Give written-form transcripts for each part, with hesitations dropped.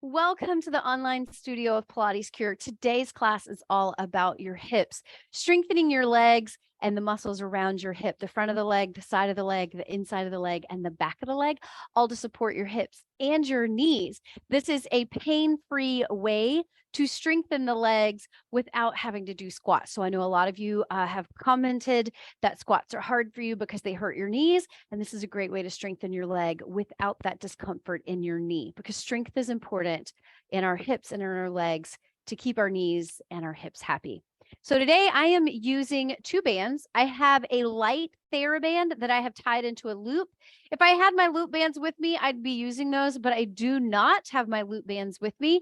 Welcome to the online studio of Pilates Cure. Today's class is all about your hips, strengthening your legs and the muscles around your hip, the front of the leg, the side of the leg, the inside of the leg, and the back of the leg, all to support your hips and your knees. This is a pain-free way to strengthen the legs without having to do squats. So I know a lot of you have commented that squats are hard for you because they hurt your knees. And this is a great way to strengthen your leg without that discomfort in your knee, because strength is important in our hips and in our legs to keep our knees and our hips happy. So today I am using two bands. I have a light TheraBand that I have tied into a loop. If I had my loop bands with me, I'd be using those, but I do not have my loop bands with me.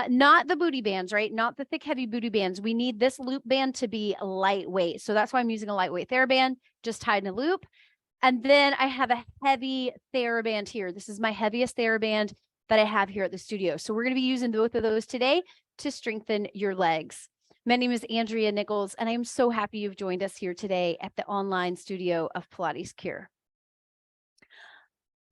Not the booty bands, right? Not the thick, heavy booty bands. We need this loop band to be lightweight. So that's why I'm using a lightweight TheraBand, just tied in a loop. And then I have a heavy TheraBand here. This is my heaviest TheraBand that I have here at the studio. So we're going to be using both of those today to strengthen your legs. My name is Andrea Nichols, and I am so happy you've joined us here today at the online studio of Pilates Cure.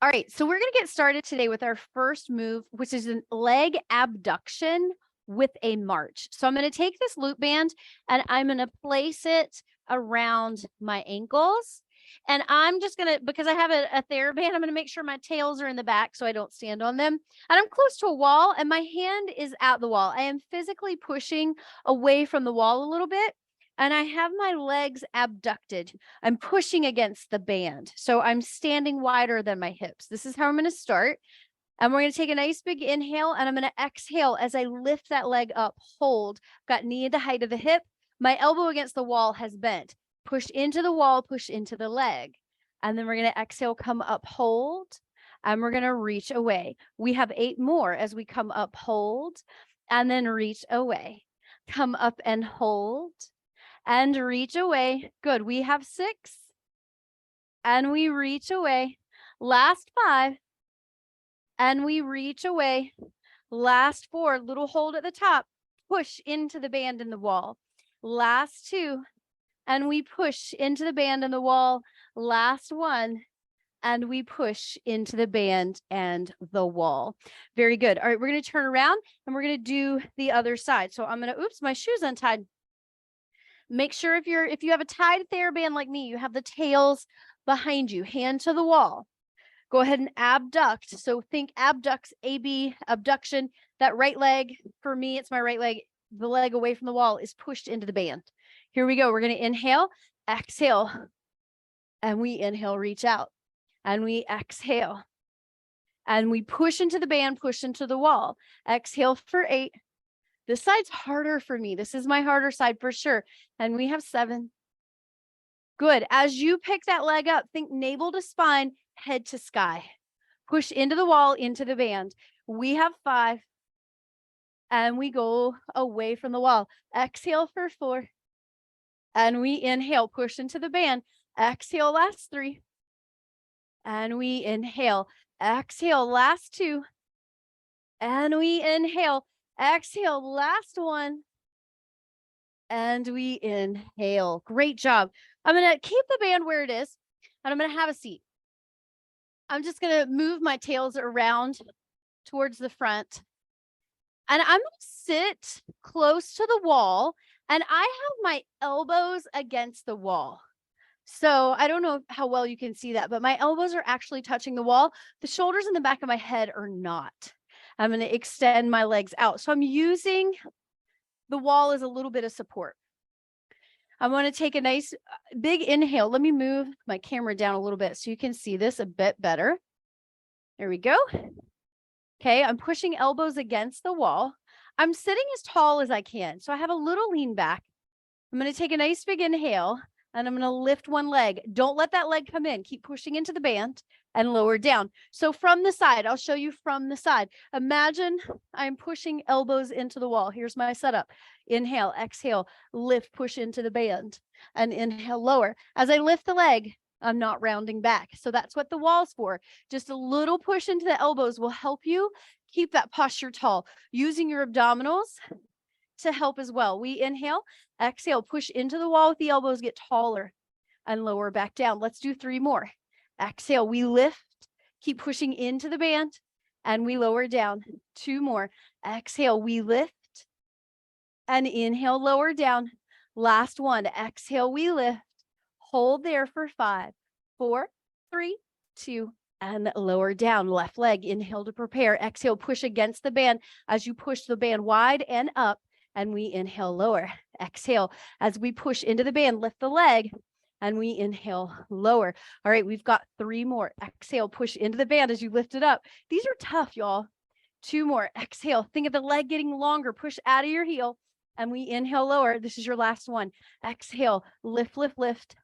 All right, so we're going to get started today with our first move, which is a leg abduction with a march. So I'm going to take this loop band and I'm going to place it around my ankles. And I'm just going to, because I have a TheraBand, I'm going to make sure my tails are in the back so I don't stand on them. And I'm close to a wall and my hand is at the wall. I am physically pushing away from the wall a little bit. And I have my legs abducted. I'm pushing against the band. So I'm standing wider than my hips. This is how I'm going to start. And we're going to take a nice big inhale and I'm going to exhale as I lift that leg up, hold, got knee at the height of the hip. My elbow against the wall has bent. Push into the wall, push into the leg. And then we're going to exhale, come up, hold, and we're going to reach away. We have 8 more as we come up, hold, and then reach away. Come up and hold and reach away. Good. We have 6 and we reach away. Last 5 and we reach away. Last 4, little hold at the top, push into the band in the wall. Last 2. And we push into the band and the wall. Last 1. And we push into the band and the wall. Very good. All right, we're going to turn around and we're going to do the other side. So I'm going to, oops, my shoe's untied. Make sure if you have a tied TheraBand like me, you have the tails behind you, hand to the wall. Go ahead and abduct. So think abducts, AB, abduction. That right leg, for me, it's my right leg. The leg away from the wall is pushed into the band. Here we go. We're going to inhale, exhale, and we inhale, reach out, and we exhale, and we push into the band, push into the wall. Exhale for 8. This side's harder for me. This is my harder side for sure. And we have 7. Good. As you pick that leg up, think navel to spine, head to sky. Push into the wall, into the band. We have 5. And we go away from the wall. Exhale for 4. And we inhale, push into the band. Exhale, last 3. And we inhale. Exhale, last 2. And we inhale. Exhale, last 1. And we inhale. Great job. I'm going to keep the band where it is. And I'm going to have a seat. I'm just going to move my tails around towards the front. And I'm going to sit close to the wall. And I have my elbows against the wall. So I don't know how well you can see that, but my elbows are actually touching the wall. The shoulders in the back of my head are not. I'm going to extend my legs out. So I'm using the wall as a little bit of support. I want to take a nice big inhale. Let me move my camera down a little bit so you can see this a bit better. There we go. Okay, I'm pushing elbows against the wall. I'm sitting as tall as I can. So I have a little lean back. I'm going to take a nice big inhale and I'm going to lift one leg. Don't let that leg come in. Keep pushing into the band and lower down. So from the side, I'll show you from the side. Imagine I'm pushing elbows into the wall. Here's my setup. Inhale, exhale, lift, push into the band and inhale, lower. As I lift the leg, I'm not rounding back. So that's what the wall's for. Just a little push into the elbows will help you keep that posture tall, using your abdominals to help as well. We inhale, exhale, push into the wall with the elbows, get taller and lower back down. Let's do 3 more. Exhale, we lift, keep pushing into the band and we lower down. 2 more. Exhale, we lift and inhale, lower down. Last one. Exhale, we lift. Hold there for 5, 4, 3, 2, and lower down. Left leg, inhale to prepare. Exhale, push against the band as you push the band wide and up, and we inhale, lower. Exhale, as we push into the band, lift the leg, and we inhale, lower. All right, we've got 3 more. Exhale, push into the band as you lift it up. These are tough, y'all. 2 more. Exhale, think of the leg getting longer. Push out of your heel, and we inhale, lower. This is your last one. Exhale, lift, lift, lift.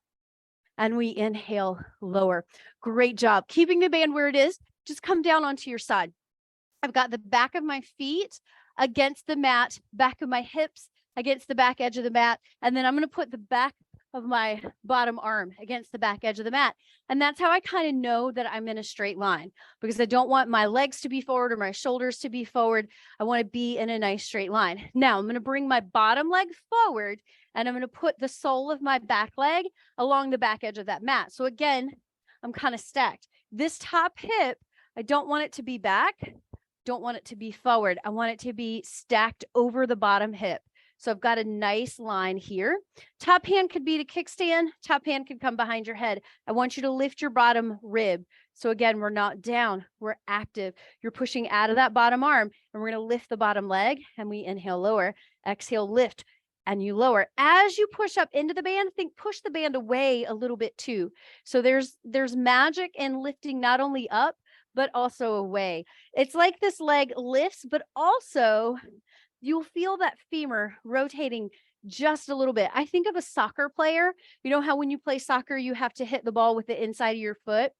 And we inhale, lower. Great job. Keeping the band where it is, just come down onto your side. I've got the back of my feet against the mat, back of my hips against the back edge of the mat. And then I'm going to put the back of my bottom arm against the back edge of the mat. And that's how I kind of know that I'm in a straight line, because I don't want my legs to be forward or my shoulders to be forward. I want to be in a nice straight line. Now I'm going to bring my bottom leg forward, and I'm going to put the sole of my back leg along the back edge of that mat. So again, I'm kind of stacked. This top hip, I don't want it to be back. Don't want it to be forward. I want it to be stacked over the bottom hip. So I've got a nice line here. Top hand could be to kickstand. Top hand could come behind your head. I want you to lift your bottom rib. So again, we're not down, we're active. You're pushing out of that bottom arm, and we're going to lift the bottom leg, and we inhale, lower. Exhale, lift, and you lower. As you push up into the band, push the band away a little bit too. So there's magic in lifting not only up, but also away. It's like this leg lifts, but also you'll feel that femur rotating just a little bit. I think of a soccer player. You know how when you play soccer, you have to hit the ball with the inside of your foot?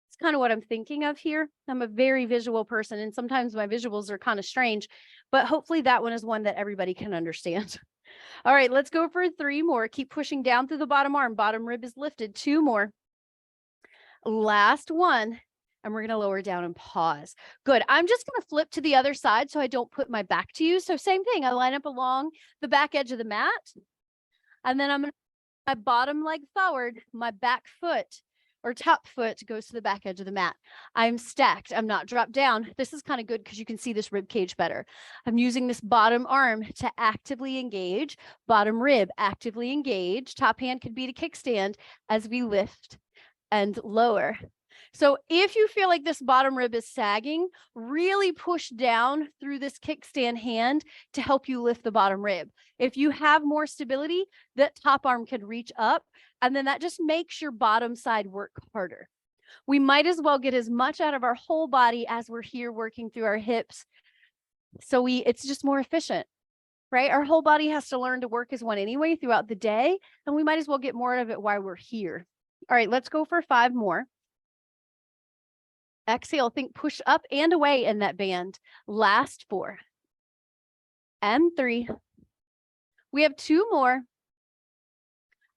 It's kind of what I'm thinking of here. I'm a very visual person, and sometimes my visuals are kind of strange, but hopefully that one is one that everybody can understand. All right, let's go for 3 more. Keep pushing down through the bottom arm. Bottom rib is lifted. 2 more. Last one. And we're going to lower down and pause. Good. I'm just going to flip to the other side so I don't put my back to you. So same thing. I line up along the back edge of the mat. And then I'm going to put my bottom leg forward. My back foot or top foot goes to the back edge of the mat. I'm stacked. I'm not dropped down. This is kind of good because you can see this rib cage better. I'm using this bottom arm to actively engage. Bottom rib actively engage. Top hand could be to kickstand as we lift and lower. So if you feel like this bottom rib is sagging, really push down through this kickstand hand to help you lift the bottom rib. If you have more stability, that top arm can reach up, and then that just makes your bottom side work harder. We might as well get as much out of our whole body as we're here working through our hips. So it's just more efficient, right? Our whole body has to learn to work as one anyway throughout the day, and we might as well get more out of it while we're here. All right, let's go for 5 more. Exhale, push up and away in that band. Last 4 and 3. We have 2 more.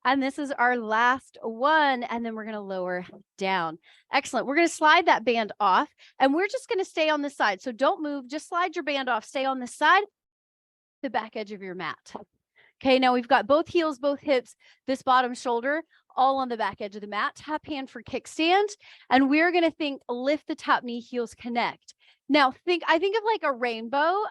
And this is our last one. And then we're going to lower down. Excellent. We're going to slide that band off, and we're just going to stay on this side. So don't move. Just slide your band off. Stay on this side, the back edge of your mat. Okay, now we've got both heels, both hips, this bottom shoulder, all on the back edge of the mat. Top hand for kickstand. And we're going to lift the top knee, heels connect. Now I think of like a rainbow.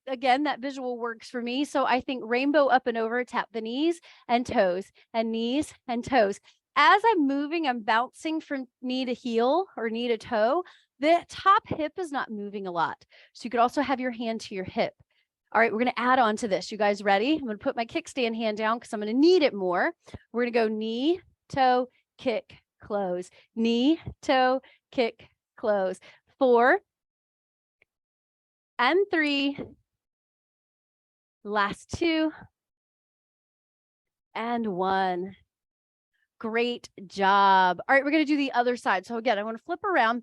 Again, that visual works for me. So I think rainbow up and over, tap the knees and toes and knees and toes. As I'm moving, I'm bouncing from knee to heel or knee to toe. The top hip is not moving a lot. So you could also have your hand to your hip. All right, we're going to add on to this. You guys ready? I'm going to put my kickstand hand down because I'm going to need it more. We're going to go knee, toe, kick, close. Knee, toe, kick, close. 4 and 3. Last 2 and 1. Great job. All right, we're going to do the other side. So again, I want to flip around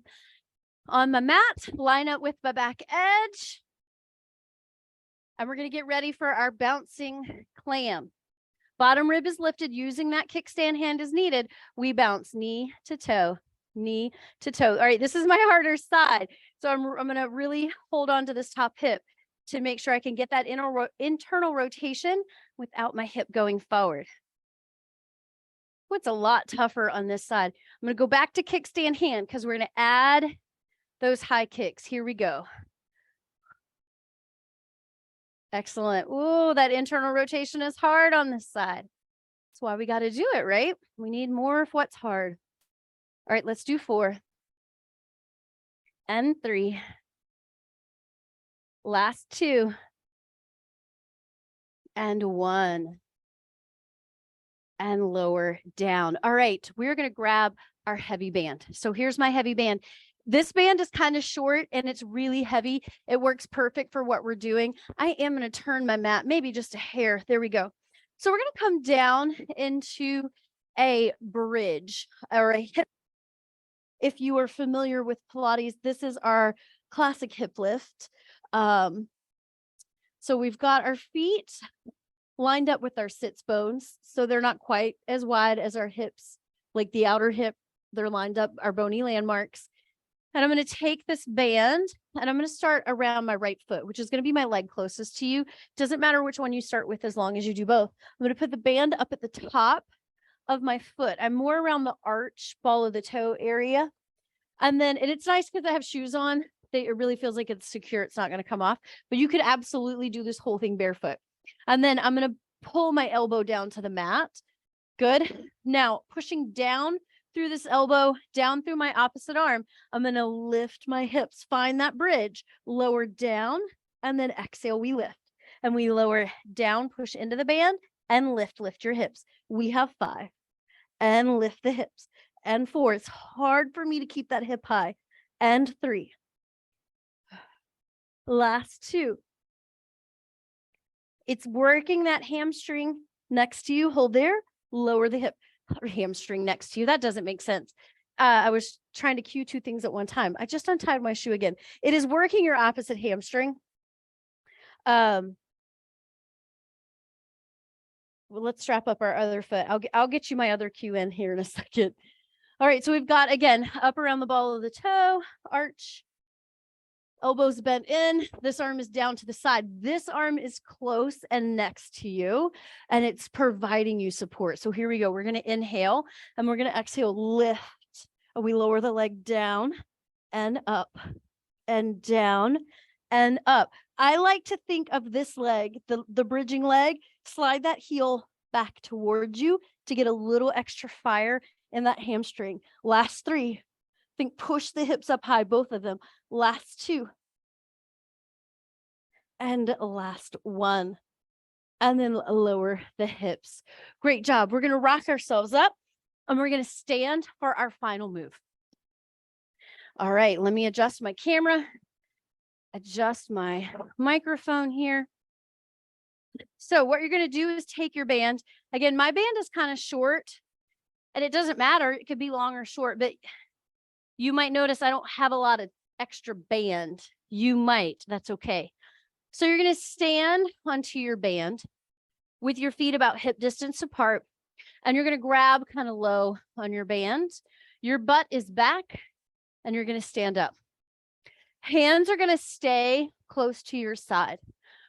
on my mat, line up with my back edge. And we're going to get ready for our bouncing clam. Bottom rib is lifted using that kickstand hand as needed. We bounce knee to toe, knee to toe. All right, this is my harder side. So I'm going to really hold on to this top hip to make sure I can get that internal rotation without my hip going forward. What's a lot tougher on this side? I'm going to go back to kickstand hand because we're going to add those high kicks. Here we go. Excellent. Ooh, that internal rotation is hard on this side. That's why we got to do it, right? We need more of what's hard. All right, let's do 4 and 3. Last 2 and 1. And lower down. All right, we're going to grab our heavy band. So here's my heavy band. This band is kind of short and it's really heavy. It works perfect for what we're doing. I am going to turn my mat, maybe just a hair. There we go. So we're going to come down into a bridge or a hip. If you are familiar with Pilates, this is our classic hip lift. So we've got our feet lined up with our sits bones. So they're not quite as wide as our hips, like the outer hip. They're lined up, our bony landmarks. And I'm going to take this band and I'm going to start around my right foot, which is going to be my leg closest to you. Doesn't matter which one you start with as long as you do both. I'm going to put the band up at the top of my foot. I'm more around the arch, ball of the toe area. And it's nice because I have shoes on. It really feels like it's secure. It's not going to come off, but you could absolutely do this whole thing barefoot. And then I'm going to pull my elbow down to the mat. Good. Now pushing down through this elbow, down through my opposite arm, I'm going to lift my hips, find that bridge, lower down, and then exhale, we lift. And we lower down, push into the band, and lift your hips. We have 5. And lift the hips. And 4. It's hard for me to keep that hip high. And 3. Last 2. It's working that hamstring next to you. Hold there, lower the hip, or hamstring next to you. That doesn't make sense. I was trying to cue 2 things at one time. I just untied my shoe again. It is working your opposite hamstring. Well, let's strap up our other foot. I'll get you my other cue in here in a second. All right, so we've got, again, up around the ball of the toe, arch, elbows bent in. This arm is down to the side. This arm is close and next to you, and it's providing you support. So here we go. We're going to inhale, and we're going to exhale, lift. And we lower the leg down and up and down and up. I like to think of this leg, the bridging leg, slide that heel back towards you to get a little extra fire in that hamstring. Last 3. Think push the hips up high, both of them. Last 2. And last 1. And then lower the hips. Great job. We're going to rock ourselves up and we're going to stand for our final move. All right, let me adjust my camera, adjust my microphone here. So what you're going to do is take your band. Again, my band is kind of short and it doesn't matter. It could be long or short, but you might notice I don't have a lot of extra band. You might, that's okay. So you're going to stand onto your band with your feet about hip distance apart, and you're going to grab kind of low on your band. Your butt is back, and you're going to stand up. Hands are going to stay close to your side.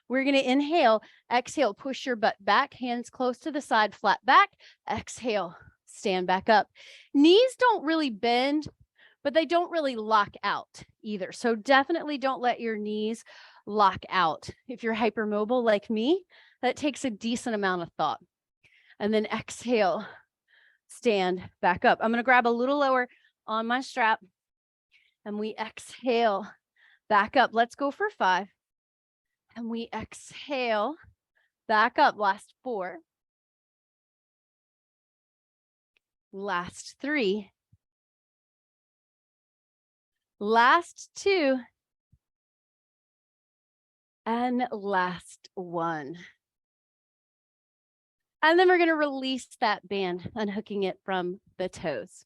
We're going to inhale, exhale, push your butt back, hands close to the side, flat back, exhale, stand back up. Knees don't really bend, but they don't really lock out either. So definitely don't let your knees lock out. If you're hypermobile like me, that takes a decent amount of thought. And then exhale, stand back up. I'm going to grab a little lower on my strap and we exhale back up. Let's go for 5. And we exhale back up. Last 4. Last 3. Last 2. And last 1. And then we're going to release that band, unhooking it from the toes.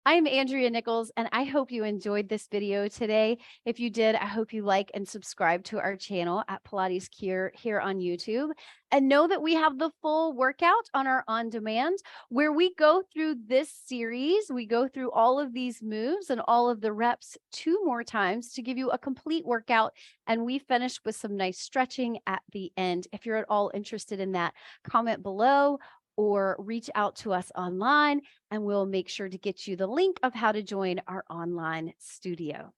I'm Andrea Nichols, and I hope you enjoyed this video today. If you did, I hope you like and subscribe to our channel at Pilates Cure here on YouTube. And know that we have the full workout on our on-demand, where we go through this series. We go through all of these moves and all of the reps 2 more times to give you a complete workout. And we finish with some nice stretching at the end. If you're at all interested in that, comment below or reach out to us online, and we'll make sure to get you the link of how to join our online studio.